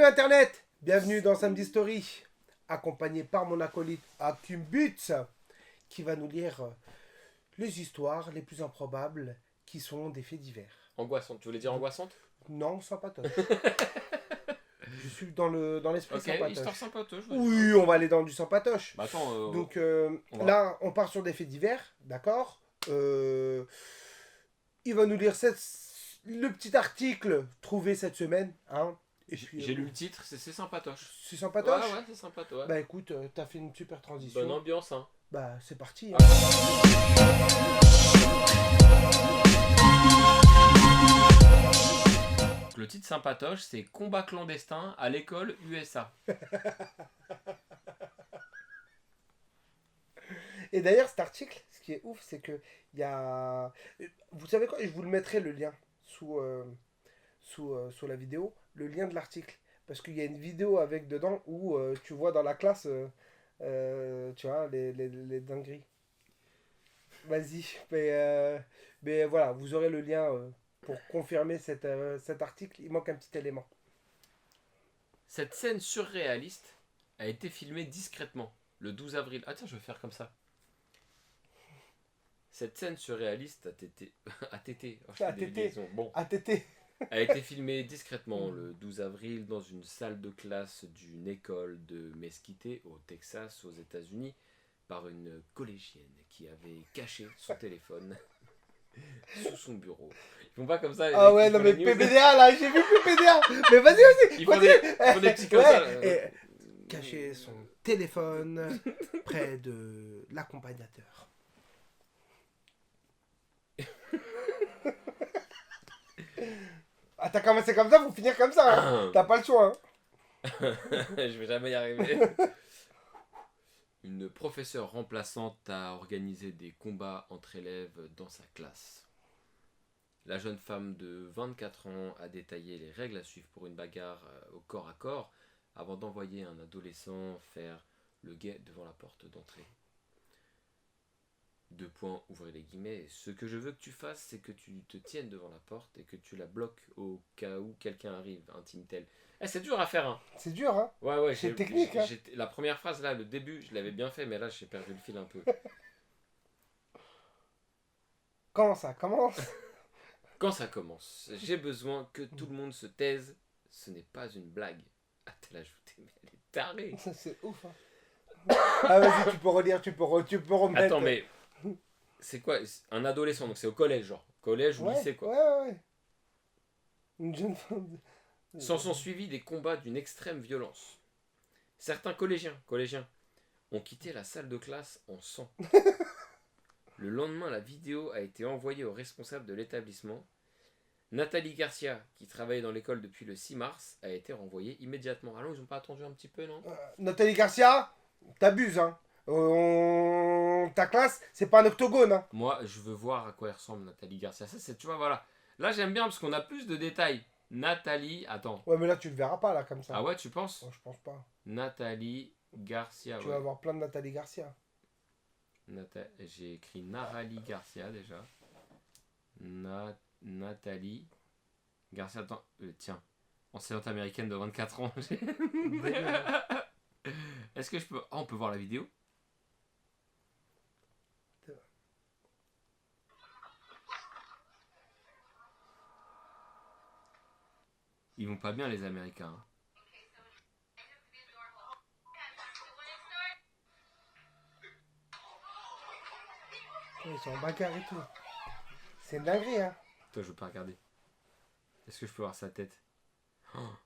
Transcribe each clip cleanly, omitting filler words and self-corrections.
Salut Internet, bienvenue dans Samedi Story, accompagné par mon acolyte Hakim Butz, qui va nous lire les histoires les plus improbables qui sont des faits divers. Angoissante, tu voulais dire angoissante? Non, sympatoche. Je suis dans l'esprit Ok, sympatoche. histoire sympatoche. Oui, on va aller dans du sympatoche. Bah attends, Donc va- on part sur des faits divers, d'accord. Il va nous lire le petit article trouvé cette semaine, hein. Et puis, j'ai lu le titre, c'est sympatoche. c'est sympatoche. Ouais, c'est sympatoche. Ouais. Bah écoute, t'as fait une super transition. Bonne ambiance, hein. Bah c'est parti. Hein. Le titre sympatoche, c'est Combat clandestin à l'école USA. Et d'ailleurs cet article, ce qui est ouf, c'est que il y a... Vous savez quoi? Je vous le mettrai le lien sous la vidéo, le lien de l'article. Parce qu'il y a une vidéo avec dedans où tu vois dans la classe, tu vois, les dingueries. Vas-y, mais voilà, vous aurez le lien pour confirmer cet article. Il manque un petit élément. Cette scène surréaliste a été filmée discrètement le 12 avril. Ah tiens, je vais faire comme ça. Cette scène surréaliste ATT. a été filmée discrètement le 12 avril dans une salle de classe d'une école de Mesquite au Texas aux États-Unis par une collégienne qui avait caché son téléphone sous son bureau. Ils font pas comme ça. Ah ouais, non mais PPDA là, j'ai vu PPDA. Mais vas-y. Ils font des petits comme Ouais, ça. et cacher son téléphone près de l'accompagnateur. Ah, t'as commencé comme ça, faut finir comme ça. Hein. T'as pas le choix. Hein. Je vais jamais y arriver. Une professeure remplaçante a organisé des combats entre élèves dans sa classe. La jeune femme de 24 ans a détaillé les règles à suivre pour une bagarre au corps à corps avant d'envoyer un adolescent faire le guet devant la porte d'entrée. Deux points, ouvrez les guillemets. Ce que je veux que tu fasses, c'est que tu te tiennes devant la porte et que tu la bloques au cas où quelqu'un arrive, intime-t-elle. C'est dur à faire, hein. C'est dur, hein. Ouais, c'est technique, hein. La première phrase, là, le début, je l'avais bien fait, mais là, j'ai perdu le fil un peu. Quand ça commence. Quand ça commence, j'ai besoin que tout le monde se taise. Ce n'est pas une blague. Ah, t'as l'ajouté, mais elle est tarée. Ça, c'est ouf, hein. Ah, vas-y, tu peux relire, tu peux remettre. Attends, mais c'est quoi? Un adolescent, donc c'est au collège, genre. Collège ou lycée, quoi. Ouais. Une jeune femme. S'en sont suivis des combats d'une extrême violence. Certains collégiens ont quitté la salle de classe en sang. Le lendemain, la vidéo a été envoyée aux responsables de l'établissement. Nathalie Garcia, qui travaillait dans l'école depuis le 6 mars, a été renvoyée immédiatement. Alors, ils n'ont pas attendu un petit peu, non? Nathalie Garcia, t'abuses, hein. Ta classe, c'est pas un octogone, hein. Moi, je veux voir à quoi elle ressemble Nathalie Garcia. Ça, c'est, tu vois, voilà. Là, j'aime bien parce qu'on a plus de détails. Nathalie, attends. Ouais, mais là, tu le verras pas, là, comme ça. Ah ouais, tu penses? Non, je pense pas. Nathalie Garcia, Tu vas avoir plein de Nathalie Garcia. J'ai écrit Narali Garcia déjà. Nathalie Garcia, attends, tiens, enseignante américaine de 24 ans. Est-ce que je peux... Ah, on peut voir la vidéo? Ils vont pas bien les Américains. Hein. Ils sont en bagarre et tout. C'est une dinguerie, hein. Toi, je veux pas regarder. Est-ce que je peux voir sa tête?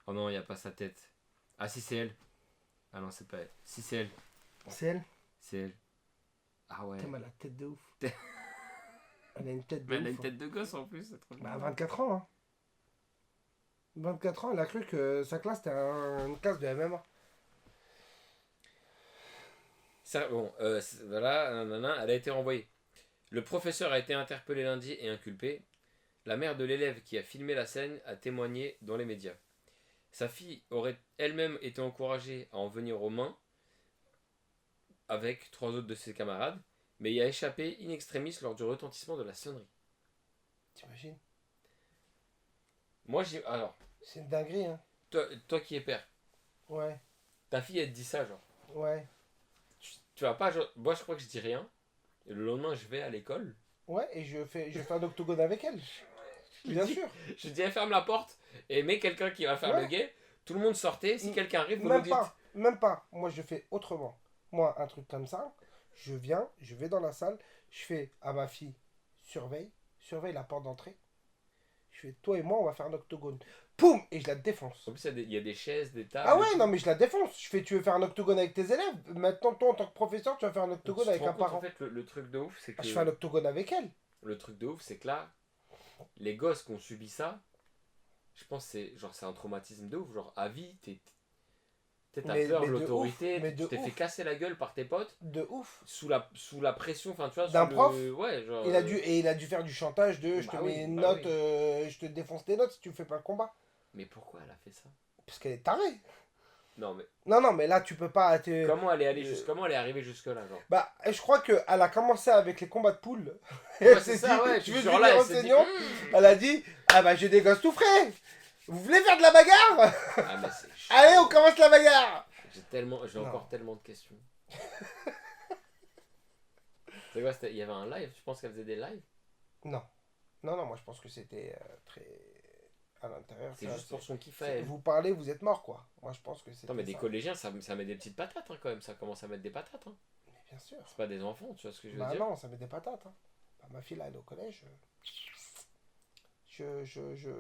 Oh non, il n'y a pas sa tête. Ah si, c'est elle. Ah non, c'est pas elle. Si, c'est elle. C'est elle. C'est elle. Ah ouais. Putain, mais elle a la tête de ouf. Elle a une tête de Mais ouf. elle a une tête de gosse en plus. C'est trop Bah, 24 ans, hein. 24 ans, elle a cru que sa classe c'était une classe de MMA. Ça, bon, voilà, elle a été renvoyée. Le professeur a été interpellé lundi et inculpé. La mère de l'élève qui a filmé la scène a témoigné dans les médias. Sa fille aurait elle-même été encouragée à en venir aux mains avec 3 autres de ses camarades, mais y a échappé in extremis lors du retentissement de la sonnerie. T'imagines? Moi, j'ai... Alors... C'est une dinguerie, hein. toi qui es père, Ouais, ta fille elle te dit ça, genre. ouais. Tu vas pas, genre, moi je crois que je dis rien. Et le lendemain, je vais à l'école. Ouais, et je fais un octogone avec elle. Je Bien dis, sûr. je dis, elle ferme la porte et mets quelqu'un qui va faire Ouais. le gay. Tout le monde sortait. Si M- quelqu'un arrive, vous nous Même dites. pas, même pas. Moi, je fais autrement. Moi, un truc comme ça, je viens, je vais dans la salle, je fais à ma fille, surveille la porte d'entrée. Je fais, toi et moi, on va faire un octogone. Poum! Et je la défonce. En plus, il y a des chaises, des Ah tables et ouais, tout. non, mais je la défonce. Je fais, tu veux faire un octogone avec tes élèves? Maintenant, toi, en tant que professeur, tu vas faire un Donc, octogone tu te avec rends un compte, en parent. fait, le truc de ouf, c'est Ah, que. je fais un octogone avec elle. Le truc de ouf, c'est que là, les gosses qui ont subi ça, je pense que c'est un traumatisme de ouf. Genre, à vie, t'as peur Mais de de ouf, l'autorité, mais tu de t'es fait ouf, casser la gueule par tes potes, de ouf. sous la pression, enfin, tu vois, D'un prof, Ouais, genre. il a dû faire du chantage de je te Bah mets oui, une bah note, oui. je te défonce tes notes si tu fais pas le combat. Mais pourquoi elle a fait ça? Parce qu'elle est tarée. Non, mais Non, non, mais là, tu peux pas. comment elle est arrivée jusque-là, genre? Bah, je crois qu'elle a commencé avec les combats de poules. Ouais, Elle c'est s'est ça, dit, ouais, je puis veux genre là, devenir elle s'est dit, enseignante. Elle a dit, ah bah j'ai des gosses tout frais. Vous voulez faire de la bagarre? Ah, mais c'est chaud. Allez, on commence la bagarre. J'ai Non. encore tellement de questions. C'est quoi, il y avait un live? Tu penses qu'elle faisait des lives? Non. Non, non, moi je pense que c'était très à l'intérieur. C'est ça, juste pour son kiff à c'est- elle. Vous parlez, vous êtes mort, quoi. Moi je pense que Attends, mais c'était des ça. collégiens, ça met des petites patates, hein, quand même. Ça commence à mettre des patates, hein. Mais bien sûr. C'est pas des enfants, tu vois ce que je veux Bah dire? non, ça met des patates. Hein. Bah, ma fille, là, elle est au collège.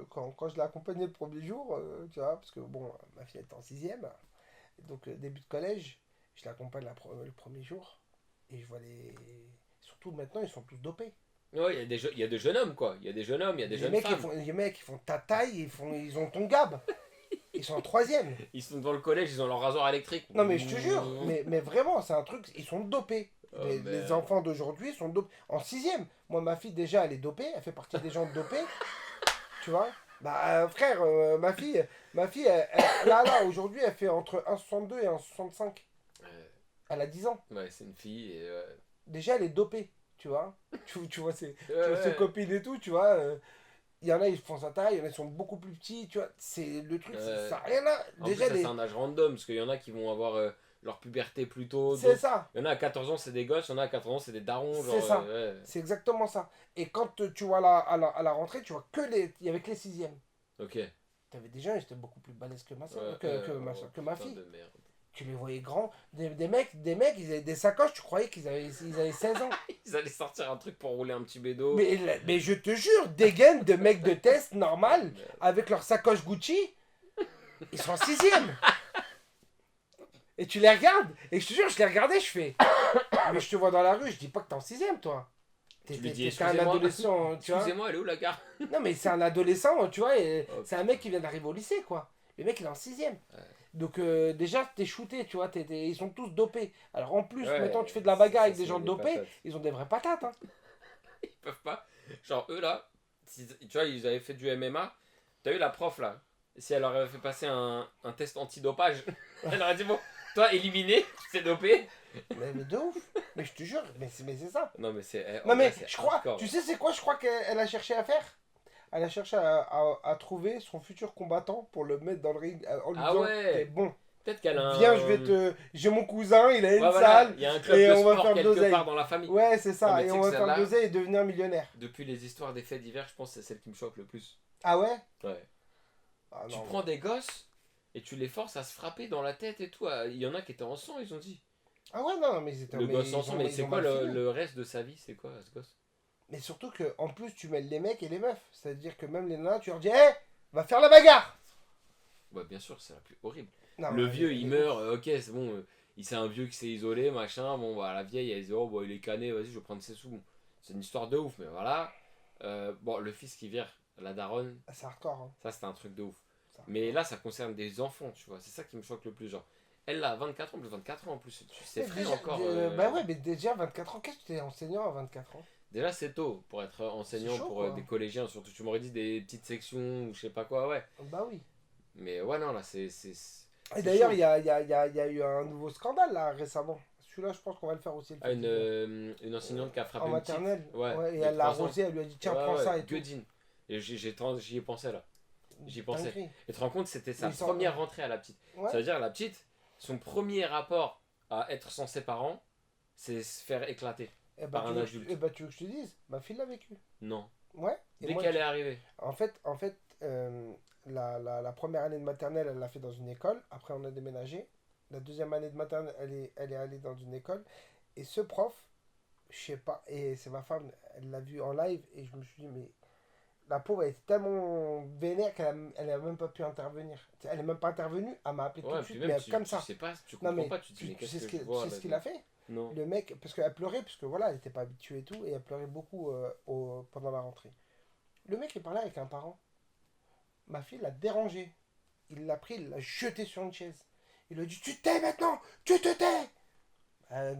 Quand je l'ai accompagnée le premier jour, tu vois, parce que bon, ma fille est en sixième, donc début de collège, je l'accompagne le premier jour, et je vois les... Surtout maintenant, ils sont tous dopés. Ouais, il y a des jeunes hommes, quoi. Il y a des jeunes hommes, il y a des Les jeunes mecs, femmes. les mecs, ils font ta taille, ils ont ton gab. Ils sont en troisième. Ils sont devant le collège, ils ont leur rasoir électrique. Non mais je te jure, mais vraiment, c'est un truc, ils sont dopés. Oh, Les merde. enfants d'aujourd'hui sont dopés. En sixième, moi ma fille déjà elle est dopée, elle fait partie des gens dopés, tu vois. Bah frère, ma fille là aujourd'hui elle fait entre 1,62 et 1,65. Ouais, Elle a 10 ans. ouais, c'est une fille et. Déjà elle est dopée, tu vois. Tu vois ses, Ouais, tu vois ses ouais. copines et tout, tu vois. Il y en a ils font sa taille, il y en a qui sont beaucoup plus petits, tu vois. C'est le truc, ça n'a rien à... En plus, Déjà ça, c'est un âge random, parce qu'il y en a qui vont avoir leur puberté plus tôt. c'est D'autres. ça. Il y en a à 14 ans, c'est des gosses, il y en a à 14 ans, c'est des darons. C'est Genre, ça. ouais. C'est exactement ça. Et quand tu vois là, à la rentrée, tu vois que il y avait que les sixièmes. Ok. T'avais des gens, ils étaient beaucoup plus balèzes que ma, soeur, Ouais, que ma putain fille. de merde. Tu les voyais grands. Des mecs, ils avaient des sacoches, tu croyais qu'ils avaient 16 ans. Ils allaient sortir un truc pour rouler un petit bédo. Mais je te jure, des gaines de mecs de test normal, Merde. avec leur sacoche Gucci, ils sont en sixième. Et tu les regardes, et je te jure, je les regardais, je fais. Mais je te vois dans la rue, je dis pas que t'es en sixième, toi. Tu lui dis, T'es un excusez-moi. adolescent, tu vois. Excusez-moi, elle est où la gare? Non, mais c'est un adolescent, tu vois, et Oh, c'est un mec qui vient d'arriver au lycée, quoi. Le mec, il est en sixième. Ouais. Donc, déjà, t'es shooté, tu vois, ils sont tous dopés. Alors, en plus, Ouais, maintenant, tu fais de la bagarre avec ça, des c'est gens des dopés, patates. ils ont des vraies patates, hein. Ils peuvent pas. Genre, eux là, tu vois, ils avaient fait du MMA. T'as eu la prof là. Si elle leur avait fait passer un test antidopage, elle aurait dit bon, toi éliminé, tu t'es dopé. Mais de ouf. Mais je te jure, mais c'est ça. Non, mais c'est. En Non, mais vrai, c'est je crois, hardcore. tu sais, c'est quoi, je crois qu'elle a cherché à faire? Elle a cherché à trouver son futur combattant pour le mettre dans le ring en lui Ah disant, ouais. t'es bon, Peut-être qu'elle a un. viens, j'ai mon cousin, il a une Ouais, voilà, salle. il y a un club et de on va sport faire de quelque l'oseille. part dans la famille. Ouais, c'est ça, Non, mais et tu sais on que va faire de celle-là- l'oseille et devenir millionnaire. Depuis les histoires des faits divers, je pense que c'est celle qui me choque le plus. Ah ouais? Ouais. Ah Tu non, prends des gosses et tu les forces à se frapper dans la tête et tout. Il y en a qui étaient en sang, ils ont dit. Ah ouais, non, mais c'était Le mais gosse ils en sang, ont- mais ils c'est ont quoi mal fini. le reste de sa vie? C'est quoi ce gosse? Mais surtout que en plus tu mêles les mecs et les meufs. C'est-à-dire que même les nanas, tu leur dis, hé, va faire la bagarre. Ouais, bien sûr, c'est la plus horrible. Non, Le mais- vieux, il mais- meurt, ok, c'est bon, c'est un vieux qui s'est isolé, machin, bon, bah, la vieille, elle dit, oh, bah, il est cané, vas-y, je vais prendre ses sous. Bon, c'est une histoire de ouf, mais voilà. Bon, le fils qui vire, la daronne, Ah, c'est hardcore. Hein. ça, c'était un truc de ouf. Ça. Mais là, ça concerne des enfants, tu vois, c'est ça qui me choque le plus, genre. Elle, là, 24 ans, plus 24 ans en plus, c'est Mais frais déjà, encore. bah ouais, mais déjà 24 ans, qu'est-ce que tu es enseignant à 24 ans? Déjà, c'est tôt pour être enseignant C'est chaud, pour quoi. des collégiens, surtout, tu m'aurais dit des petites sections ou je sais pas quoi, ouais. Bah oui. Mais ouais, non, là, Et c'est d'ailleurs, chaud. il y a eu un nouveau scandale là récemment. Celui-là, je pense qu'on va le faire aussi. Le Ah, une enseignante qui a frappé en une petite. maternelle. Ouais, et de elle l'a 3 ans. arrosé, elle lui a dit tiens, Ouais, prends ouais, ça et tout. Guedine. Et j'y ai pensé là. J'y pensais. dinguerie. Et tu te rends compte, c'était sa Ils sont- première rentrée à la petite. Ouais. Ça veut dire, la petite, son premier rapport à être sans ses parents, c'est se faire éclater Eh ben, par un adulte. tu veux que je te dise, ma fille l'a vécu. Non. Ouais. Et Dès moi, qu'elle est arrivée. en fait, la première année de maternelle, elle l'a fait dans une école. Après, on a déménagé. La deuxième année de maternelle, elle est allée dans une école. Et ce prof, je sais pas, et c'est ma femme, elle l'a vu en live. Et je me suis dit, mais la pauvre, elle était tellement vénère qu'elle a même pas pu intervenir. Elle est même pas intervenue. Elle m'a appelé tout Ouais, de puis suite, même, mais tu, comme tu ça. sais pas, tu Non, comprends mais pas, tu te dis, mais tu sais qu'est-ce ce que je vois tu sais là ce qu'il a fait? Non. Le mec, parce qu'elle pleurait, parce que voilà, elle n'était pas habituée et tout, et elle pleurait beaucoup pendant la rentrée. Le mec est parlé avec un parent. Ma fille l'a dérangé. Il l'a pris, il l'a jeté sur une chaise. Il lui a dit, tu te tais maintenant, tu te tais.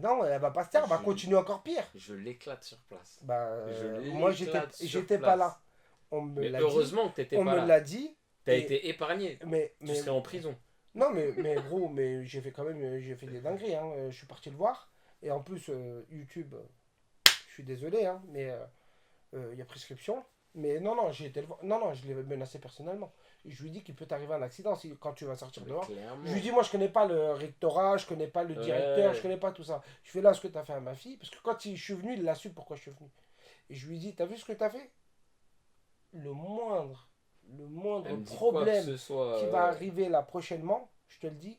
Non, elle va pas se taire, elle va Je- continuer encore pire. Je l'éclate sur place. Bah, Je moi, l'éclate sur j'étais pas place. là. On me Mais l'a dit. heureusement que t'étais On pas me là. l'a dit. T'as et- été épargné. Tu serais en prison. Non, mais gros, mais j'ai fait quand même, j'ai fait des dingueries. Hein. Je suis parti le voir. Et en plus, YouTube, je suis désolé, hein, mais il y a prescription. Mais non, j'ai été le voir. Non, je l'ai menacé personnellement. Je lui dis qu'il peut t'arriver un accident quand tu vas sortir Mais dehors. clairement. Je lui dis, moi, je connais pas le rectorat, je connais pas le directeur, Ouais. je connais pas tout ça. Je fais là ce que tu as fait à ma fille. Parce que quand je suis venu, il l'a su pourquoi je suis venu. Et je lui dis, t'as vu ce que tu as fait? Le moindre, le moindre Elle me dit quoi que problème ce soit. qui va arriver là prochainement, je te le dis,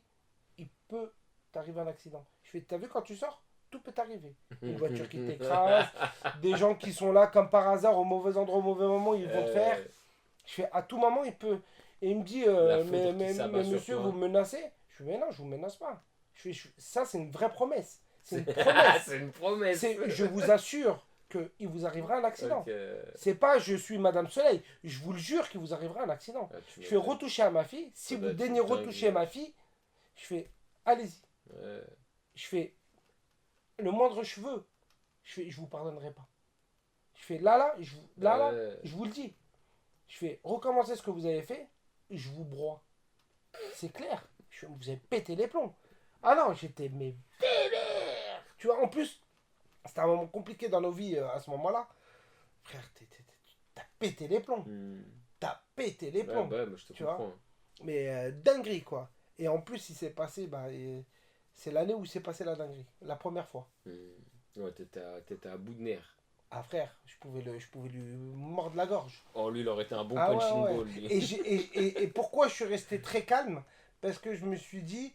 il peut t'arriver un accident. Je fais, t'as vu quand tu sors, tout peut t'arriver. Une voiture qui t'écrase, des gens qui sont là comme par hasard au mauvais endroit, au mauvais moment, ils vont te faire. Je fais, à tout moment, il peut. Et il me dit, La foudre qui mais s'abat sur monsieur, toi. vous me menacez? Je fais, mais non, je vous menace pas. Ça, c'est une vraie promesse. C'est une promesse. C'est une promesse. Je vous assure qu'il vous arrivera un accident. Ok. C'est pas je suis Madame Soleil. Je vous le jure qu'il vous arrivera un accident. Ah, tu Je fais m'étonnes. retoucher à ma fille. Si Ça vous doit être daignez une retoucher dinguerie. ma fille, je fais allez-y. Ouais. Je fais le moindre cheveu. Je vous pardonnerai pas. Je fais là, Ouais. je vous le dis. Je fais recommencer ce que vous avez fait, je vous broie. C'est clair. Vous avez pété les plombs. Ah non, j'étais mais vénère. Tu vois, en plus, c'était un moment compliqué dans nos vies à ce moment-là. Frère, t'as pété les plombs. T'as pété les plombs. Ouais, moi je te Tu vois. comprends. Mais dinguerie, quoi. Et en plus, il s'est passé, c'est l'année où il s'est passé la dinguerie. La première fois. Ouais, t'étais à bout de nerfs. Ah frère, je pouvais lui mordre la gorge. Oh, lui, il aurait été un bon Ah ouais, punching ouais. ball, lui. Et pourquoi je suis resté très calme? Parce que je me suis dit,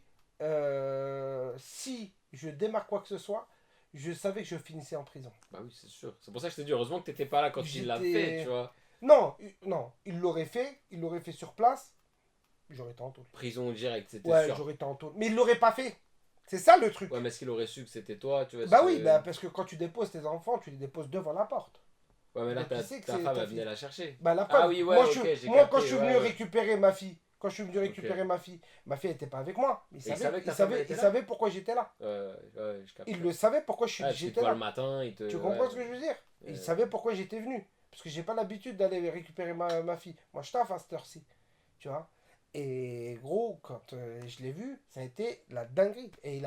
si je démarre quoi que ce soit, je savais que je finissais en prison. Bah oui, c'est sûr. C'est pour ça que je t'ai dit, heureusement que t'étais pas là quand il l'a J'étais- fait, tu vois. Non, il l'aurait fait sur place, j'aurais été en taule. Prison directe, c'était Ouais, sûr. j'aurais été en taule. Mais il l'aurait pas fait. C'est ça le truc. Ouais, mais est-ce qu'il aurait su que c'était toi, tu vois? Bah est-ce oui, que- parce que quand tu déposes tes enfants, tu les déposes devant la porte. Ouais, mais là, mais ta, qui sait que ta c'est femme, ta elle fille? venait la chercher. Bah la Ah femme. oui, ouais, moi, ok, j'ai moi, quand capté, je suis ouais, venu ouais. récupérer ma fille, Ok. ma fille n'était pas avec moi. Mais Et il savait que ta femme, elle était il là savait pourquoi j'étais là. Ouais, je capte. Il le savait pourquoi Ah, parce qu'il te j'étais voit là. le matin, il te. Tu comprends ce que je veux dire? Ouais. Il savait pourquoi j'étais venu. Parce que j'ai pas l'habitude d'aller récupérer ma fille. Moi, je taffe à cette heure-ci. Tu vois? Et gros, quand je l'ai vu, ça a été la dinguerie. Et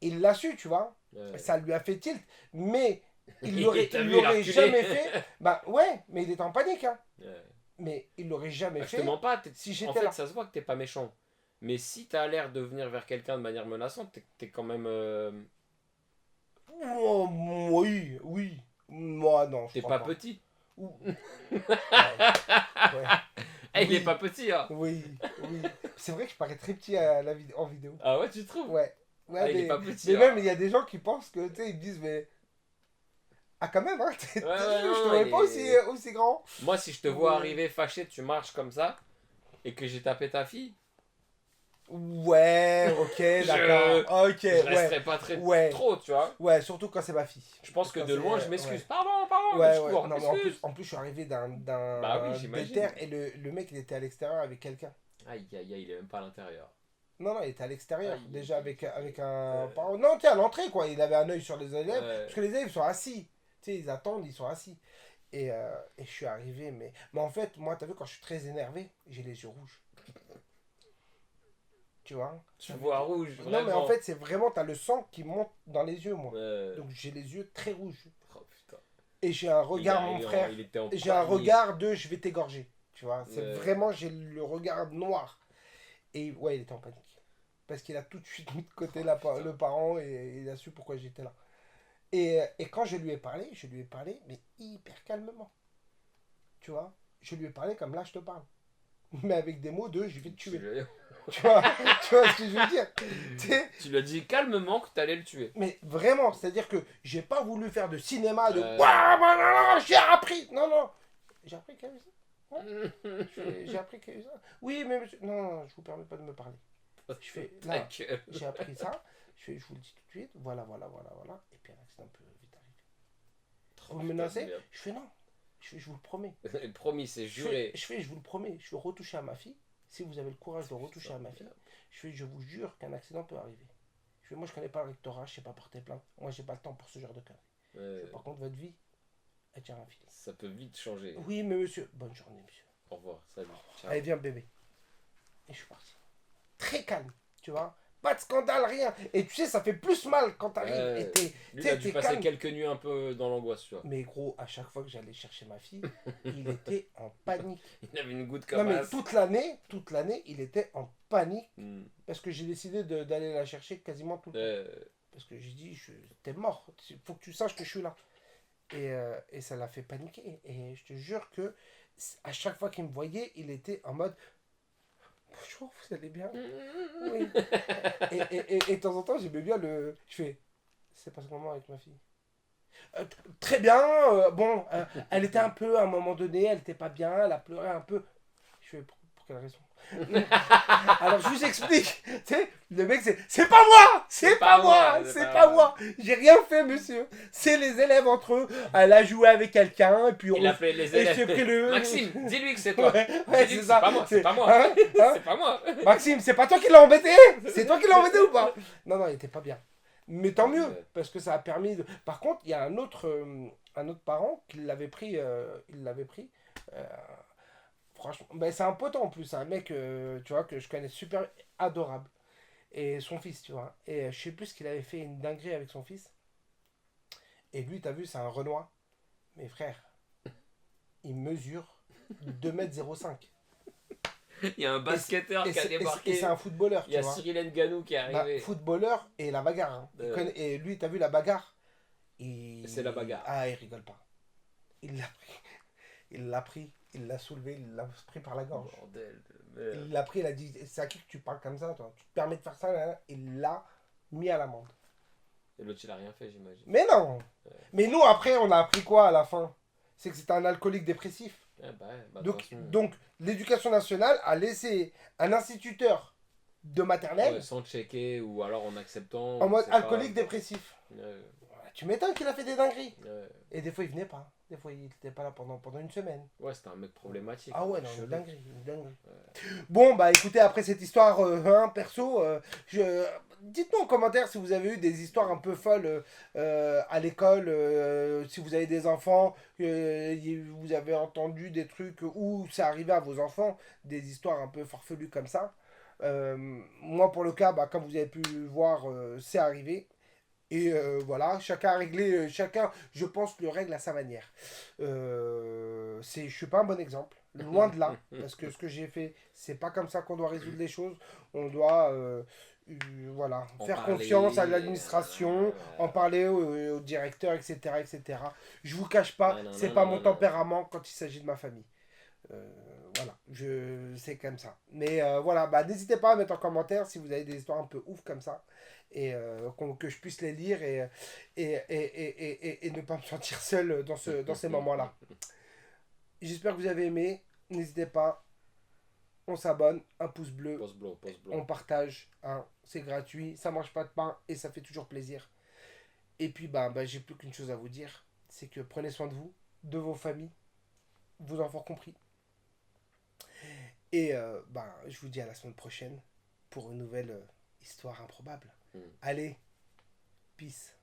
il l'a su, tu vois? Ouais. Ça lui a fait tilt. Mais il Il l'aurait t'a vu, il a l'aurait reculé. jamais fait. Bah ouais, mais il était en panique. Hein. Ouais. Mais il l'aurait jamais Bah, je fait. te mens pas, si en j'étais fait, là. ça se voit que t'es pas méchant. Mais si t'as l'air de venir vers quelqu'un de manière menaçante, t'es quand même. Oh, oui. Moi, non, je T'es crois pas petit. Ouh. Ouais. Eh, il est Oui. pas petit, hein. Oui. C'est vrai que je parais très petit en vidéo. Ah ouais, tu trouves? Ouais. Ah, il est mais, pas petit. mais hein. même, il y a des gens qui pensent que, tu sais, ils me disent, mais. Ah, quand même, hein, ouais, je non, te vois il pas est- aussi grand. Moi, si je te vois Ouais. arriver fâché, tu marches comme ça, et que j'ai tapé ta fille, Ouais, ok, d'accord. Ok, je ouais. resterai pas très Ouais. trop, tu vois. Ouais, surtout quand c'est ma fille. Je pense que Quand de loin, c'est- je m'excuse. ouais. Pardon, Ouais, je ouais. cours, Non, mais en m'excuse. plus, je suis arrivé d'un Bah oui, j'imagine. déter et le mec, il était à l'extérieur avec quelqu'un. Aïe, aïe, aïe, il est même pas à l'intérieur. Non, il était à l'extérieur, Aïe. déjà avec un Ouais. parent. Non, tu sais, à l'entrée, quoi. Il avait un œil sur les élèves. Ouais. Parce que les élèves sont assis. Tu sais, ils attendent, ils sont assis. Et je suis arrivé, mais en fait, moi, t'as vu, quand je suis très énervé, j'ai les yeux rouges. Tu vois? Tu vois rouge, Non, mais vraiment. en fait, c'est vraiment, t'as le sang qui monte dans les yeux, moi. Ouais. Donc j'ai les yeux très rouges. Oh, putain. Et j'ai un regard, Il est mon en- frère. il était en J'ai un panique. regard de je vais t'égorger. Tu vois, c'est Ouais. vraiment, j'ai le regard noir. Et ouais, il était en panique. Parce qu'il a tout de suite mis de côté Putain. le parent et il a su pourquoi j'étais là. Et quand je lui ai parlé, mais hyper calmement. Tu vois, je lui ai parlé comme là je te parle. Mais avec des mots de je vais te Tu tuer. l'as Tu vois, tu vois ce que je veux dire. Tu sais, tu lui as dit calmement que t'allais le tuer. mais vraiment, c'est-à-dire que j'ai pas voulu faire de cinéma de Euh, Ouah, bah, non, non, j'ai appris. Non, non. J'ai appris qu'il y avait ça. Ouais. J'ai appris qu'il y avait ça. Oui, mais monsieur. Non, non, je vous permets pas de me parler. Je fais Ta là, gueule. j'ai appris ça. Je vous le dis tout de suite. Voilà, voilà, voilà, voilà. Et puis un accident peut vite arriver. Oh, Vous me putain de menacez. merde. Je fais non. Je vous le promets. Promis, c'est juré. Je vous le promets. Je vais retoucher à ma fille. Si vous avez le courage de retoucher à ma fille, je vous jure qu'un accident peut arriver. Moi, je connais pas le rectorat, je sais pas porter plainte. Moi, j'ai pas le temps pour ce genre de cas. Par contre, votre vie, elle tient un fil. Ça peut vite changer. Oui, mais monsieur, bonne journée, monsieur. Au revoir, salut. Ciao. Allez, viens, bébé. Et je suis parti. Très calme, tu vois. Pas de scandale, rien. Et tu sais, ça fait plus mal quand t'arrives. Et Lui, il a dû passer quelques nuits un peu dans l'angoisse, tu vois. Mais gros, à chaque fois que j'allais chercher ma fille, il était en panique. Il avait une goutte Non, comme mais as. toute l'année, il était en panique. Hmm. Parce que j'ai décidé d'aller la chercher quasiment tout le temps. Parce que j'ai dit, t'es mort. Faut que tu saches que je suis là. Et ça l'a fait paniquer. Et je te jure que à chaque fois qu'il me voyait, il était en mode bonjour, vous allez bien. Oui. Et de temps en temps, j'aimais bien le. Je fais c'est pas ce moment avec ma fille. Très bien. Bon, elle était un peu à un moment donné, elle était pas bien, elle a pleuré un peu. Je fais pour quelle raison. Alors je vous explique, tu sais, le mec c'est pas moi, c'est pas moi, c'est pas moi, j'ai rien fait monsieur, c'est les élèves entre eux, elle a joué avec quelqu'un et puis Il appelait les et élèves. j'ai pris le Maxime, dis-lui que c'est toi. Ouais, Dis-lui c'est que ça. c'est pas moi, c'est pas moi. Hein, hein C'est pas moi. Maxime, c'est pas toi qui l'as embêté, c'est toi qui l'as embêté ou pas? Non non, il était pas bien. Mais tant mieux parce que ça a permis de... Par contre, il y a un autre parent qui l'avait pris il l'avait pris franchement, ben c'est un pote en plus, un mec, tu vois, que je connais super adorable. Et son fils, tu vois. Et je sais plus ce qu'il avait fait une dinguerie avec son fils. Et lui, t'as vu, c'est un Renoir. Mes frères, il mesure 2,05 m. Il y a un basketteur qui a Et débarqué. c'est un footballeur, Il y a tu vois. Cyril Nganou qui est Bah, arrivé. footballeur et la bagarre. Hein. Et lui, t'as vu la bagarre C'est la bagarre. Ah, il rigole pas. Il l'a pris. Il l'a pris. Il l'a soulevé. Il l'a pris par la gorge. Bordel de merde. Il l'a pris, il a dit c'est à qui que tu parles comme ça, toi? Tu te permets de faire ça? Là, là. Il l'a mis à l'amende. Et l'autre, il a rien fait, j'imagine. Mais non. Mais nous, après, on a appris quoi à la fin? C'est que c'était un alcoolique dépressif. Bah, Donc l'éducation nationale a laissé un instituteur de maternelle ouais, sans checker ou alors en acceptant. en mode c'est alcoolique pas... dépressif. Tu m'étonnes qu'il a fait des dingueries. Ouais. Et des fois, il venait pas. Des fois, il était pas là pendant une semaine. Ouais, c'était un mec problématique. Ah ouais, non, chelou. une dinguerie, une dinguerie. Bon, bah écoutez, après cette histoire, perso, dites-nous en commentaire si vous avez eu des histoires un peu folles à l'école, si vous avez des enfants, vous avez entendu des trucs où ça arrivait à vos enfants, des histoires un peu farfelues comme ça. Moi, pour le cas, bah, comme vous avez pu voir, c'est arrivé. Et voilà, chacun a réglé, chacun, je pense, le règle à sa manière. Je suis pas un bon exemple, loin de là, parce que ce que j'ai fait, c'est pas comme ça qu'on doit résoudre les choses. On doit, voilà, faire confiance à l'administration, en parler au directeur, etc., etc. Je vous cache pas, c'est pas mon tempérament quand il s'agit de ma famille. Voilà, c'est comme ça. Mais voilà, bah, n'hésitez pas à mettre en commentaire si vous avez des histoires un peu ouf comme ça. Et que je puisse les lire et ne pas me sentir seul dans ces moments-là. J'espère que vous avez aimé. N'hésitez pas. On s'abonne, un pouce bleu. Pouce bleu. On partage. Hein, c'est gratuit. Ça mange pas de pain et ça fait toujours plaisir. Et puis, bah, j'ai plus qu'une chose à vous dire. C'est que prenez soin de vous, de vos familles, vos enfants compris. Et je vous dis à la semaine prochaine pour une nouvelle histoire improbable. Allez, peace.